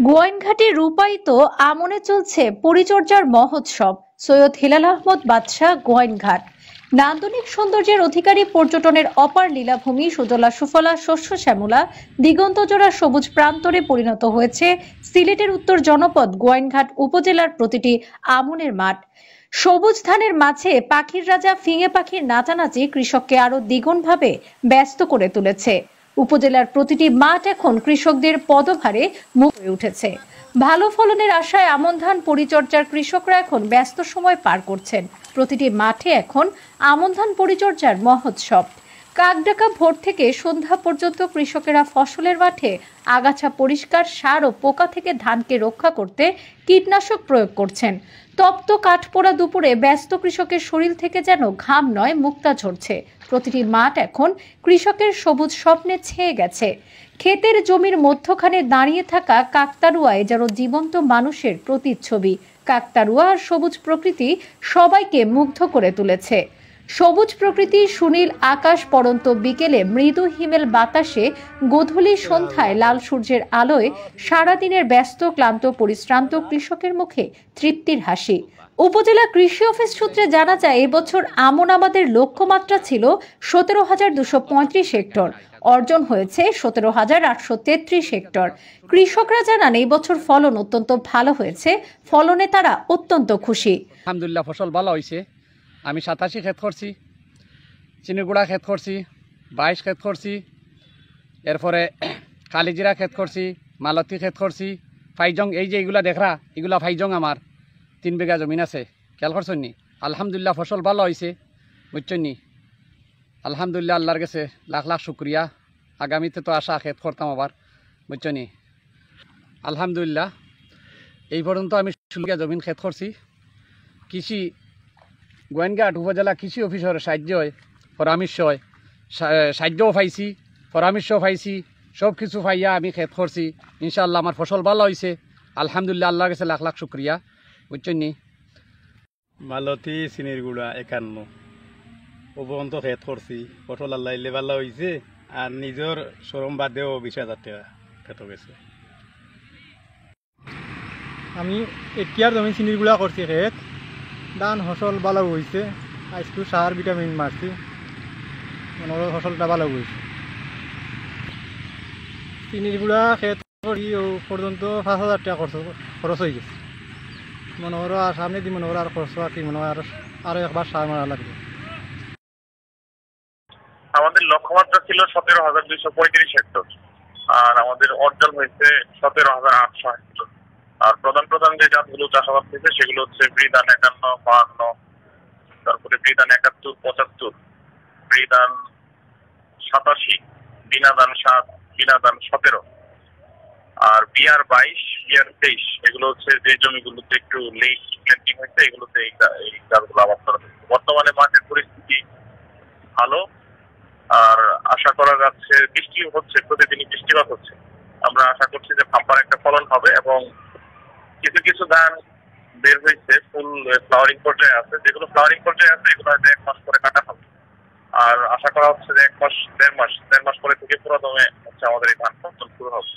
গোয়াইনঘাটে রূপায়িত আমনে চলছে পরিচর্যার মহোৎসব। সৈয়দ হিলাল আহমদ বাদশাহ গোয়াইনঘাট নান্দনিক সৌন্দর্যের অধিকারী, পর্যটনের অপার লীলাভূমি, সুজলা সুফলা শস্য শ্যামলা দিগন্তজোড়া সবুজ প্রান্তরে পরিণত হয়েছে সিলেটের উত্তর জনপদ গোয়াইনঘাট উপজেলার প্রতিটি আমনের মাঠ। সবুজ ধানের মাঝে পাখির রাজা ফিঙে পাখির নাচানাচি কৃষককে আরো দ্বিগুণভাবে ব্যস্ত করে তুলেছে। উপজেলার প্রতিটি মাঠ এখন কৃষকদের পদভারে মুখ হয়ে উঠেছে। ভালো ফলনের আশায় আমন ধান পরিচর্যার কৃষকরা এখন ব্যস্ত সময় পার করছেন। প্রতিটি মাঠে এখন আমন ধান পরিচর্যার মহোৎসব। কাকডাকা ভোর থেকে সন্ধ্যা পর্যন্ত কৃষকেরা ফসলের মাঠে আগাছা পরিষ্কার, সার ও পোকা থেকে ধানকে রক্ষা করতে কীটনাশক প্রয়োগ করছেন। তপ্ত কাঠপোড়া দুপুরে ব্যস্ত কৃষকের শরীর থেকে যেন ঘাম নয়, মুক্তা ঝরছে। প্রতিটি মাঠ এখন কৃষকের সবুজ স্বপ্নে ছেয়ে গেছে। ক্ষেতের জমির মধ্যখানে দাঁড়িয়ে থাকা কাকতাড়ুয়ায় যেন জীবন্ত মানুষের প্রতিচ্ছবি। কাকতাড়ুয়া আর সবুজ প্রকৃতি সবাইকে মুগ্ধ করে তুলেছে। সবুজ প্রকৃতি, সুনীল আকাশ, পড়ন্ত বিকেলে মৃদু হিমেল বাতাসে, গোধূলি সন্ধ্যায় লাল সূর্যের আলোয় সারাদিনের ব্যস্ত ক্লান্ত পরিশ্রান্ত কৃষকের মুখে তৃপ্তির হাসি। উপজেলা কৃষি অফিস সূত্রে জানা যায়, এবছর আমন আমাদের লক্ষ্যমাত্রা ছিল 17,235 হেক্টর, অর্জন হয়েছে 17,833 হেক্টর। কৃষকরা জানান, এই বছর ফলন অত্যন্ত ভালো হয়েছে, ফলনে তারা অত্যন্ত খুশি। আলহামদুলিল্লাহ, ফসল ভালো হয়েছে। আমি 87 ক্ষেত করছি, চিনিগুড়া ক্ষেত করছি, 22 ক্ষেত করছি, এরপরে কালিজিরা ক্ষেত করছি, মালতী ক্ষেত করছি, ফাইজং। এই যে এগুলা দেখরা, এগুলা ফাইজং আমার 3 বিঘা জমিন আছে, খেয়াল করছেন নি? আলহামদুলিল্লাহ, ফসল ভালো হয়েছে, বুঝছেন নি? আলহামদুলিল্লাহ, আল্লাহর কাছে লাখ লাখ শুক্রিয়া। আগামীতে তো আশা ক্ষেত করতাম আবার, বুঝছেন নি? আলহামদুলিল্লাহ, এই পর্যন্ত আমি 16 বিঘা জমিন ক্ষেত করছি। কৃষি গোয়াইনঘাট উপজেলা কৃষি অফিসের সাহায্যও পাইছি, পরামর্শও পাইছি। সব কিছু পাইয়া আমি ক্ষেত করছি। ইনশাআল্লাহ আমার ফসল ভালো হয়েছে, আলহামদুলিল্লাহ, আল্লাহর কাছে লাখ লাখ শুক্রিয়া, বুঝছেন নি? মালতী চিনির গুড়া 51 পর্যন্ত ক্ষেত করছি, ফসল আল্লাহ ইলে ভালো হয়েছে। আর নিজের শ্রম বাদেও 20,000 টাকা ক্ষেত গেছে। আমি এতিয়ার জমি চিনির গুড়া করছি ক্ষেত, ধান ফসল ভালো হয়েছে। আজকে সার ভিটামিন মারছি, মনে হয় ফসলটা ভালো হয়েছে। চিনির গুড়া ক্ষেত করি পর্যন্ত 5,000 টাকা খরচ হয়ে গেছে। মনে হয় আর সামনে দিয়ে মনে হয় আর খরচ কি মনে হয় আরো একবার সার মারা লাগবে। আমাদের লক্ষ্যমাত্রা ছিল 17,235 হেক্টর, আর আমাদের অর্জন হয়েছে 17,800 হেক্টর। আর প্রধান প্রধান যে জাতগুলো চাষাবাদ হয়েছে সেগুলো হচ্ছে বৃদান 51, 52, তারপরে বৃদান 71, 75, বৃদান 87, বিনাদান 7, বিনাদান 17, আর বিআর 22, বিআর 23। এগুলো হচ্ছে যে জমিগুলোতে একটু লেট প্ল্যান্টিং হয়েছে, এগুলোতে এই গাছগুলো আবাদ করা হয়েছে। বর্তমানে মাঠের পরিস্থিতি ভালো, আর আশা করা যাচ্ছে বৃষ্টি হচ্ছে, প্রতিদিনই বৃষ্টিপাত হচ্ছে। আমরা আশা করছি যে বাম্পার একটা ফলন হবে, এবং কিছু কিছু ধান বের হয়েছে ফুল ফ্লাওয়ারিং পর্যায়ে আছে। যেগুলো ফ্লাওয়ারিং পর্যায়ে আছে এগুলো হয়তো 1 মাস পরে কাটা হবে। আর আশা করা হচ্ছে যে 1 মাস 1.5 মাস পরে থেকে পুরো দমে হচ্ছে আমাদের এই ধান ফসল শুরু হবে।